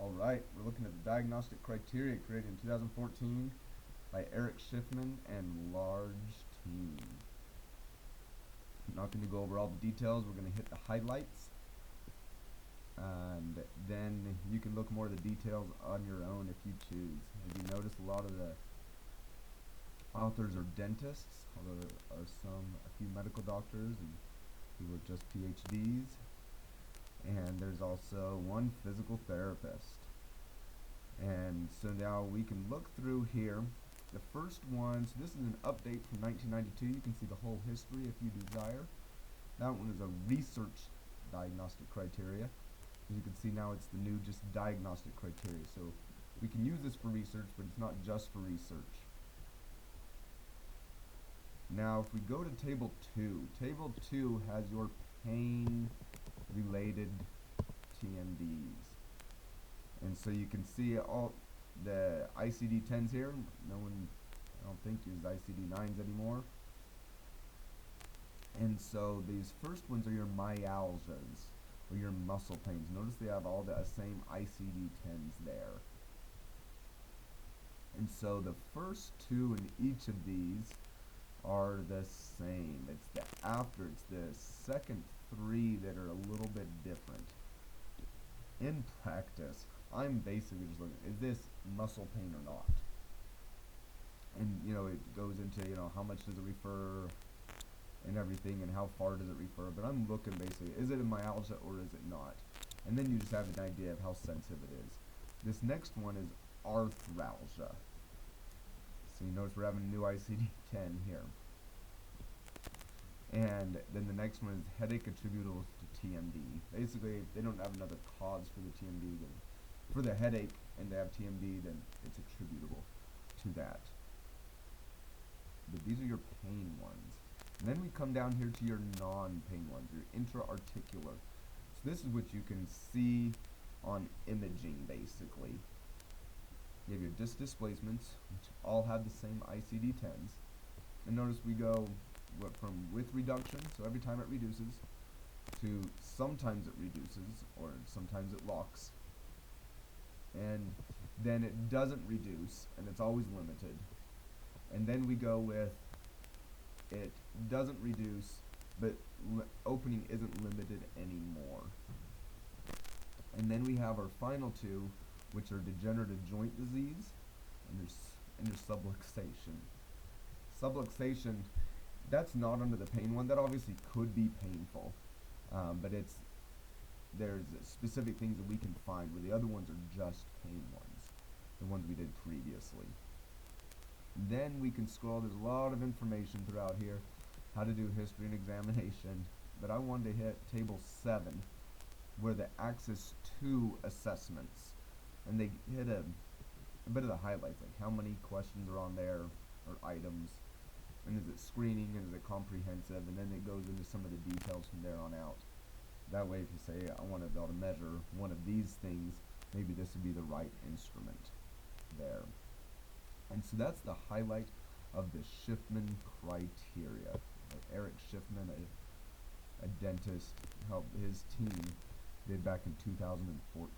Alright, we're looking at the diagnostic criteria created in 2014 by Schiffman and large team. I'm not going to go over all the details, we're going to hit the highlights, and then you can look more at the details on your own if you choose. As you notice, a lot of the authors are dentists, although there are a few medical doctors and who are just PhDs. And there's also one physical therapist. And so now we can look through here. The first one, so this is an update from 1992. You can see the whole history if you desire. That one is a research diagnostic criteria. As you can see now, it's the new just diagnostic criteria. So we can use this for research, but it's not just for research. Now if we go to table 2, table 2 has your pain related TMDs, and so you can see all the ICD-10s here. No one, I don't think, uses ICD-9s anymore, and so these first ones are your myalgias or your muscle pains. Notice they have all the same ICD-10s there, and so the first two in each of these are the same. It's the second three that are a little bit different. In practice, I'm basically just looking, is this muscle pain or not? And it goes into how much does it refer and everything, and how far does it refer, but I'm looking basically, is it a myalgia or is it not? And then you just have an idea of how sensitive it is. This next one is arthralgia. So you notice we're having a new ICD-10 here. And then the next one is headache attributable to TMD. Basically, if they don't have another cause for the TMD, then for the headache, and they have TMD, then it's attributable to that. But these are your pain ones. And then we come down here to your non-pain ones, your intra-articular. So this is what you can see on imaging, basically. You have your disc displacements, which all have the same ICD-10s. And notice we go from with reduction, so every time it reduces, to sometimes it reduces, or sometimes it locks. And then it doesn't reduce, and it's always limited. And then we go with it doesn't reduce, but opening isn't limited anymore. And then we have our final two, which are degenerative joint disease and your subluxation. Subluxation, that's not under the pain one. That obviously could be painful, but there's specific things that we can find where the other ones are just pain ones, the ones we did previously. Then we can scroll. There's a lot of information throughout here, how to do history and examination, but I wanted to hit table 7, where the Axis 2 assessments. And they hit a bit of the highlights, like how many questions are on there, or items, and is it screening, and is it comprehensive, and then it goes into some of the details from there on out. That way, if you say, I want to be able to measure one of these things, maybe this would be the right instrument there. And so that's the highlight of the Schiffman criteria. Schiffman, a dentist, helped his team did back in 2014.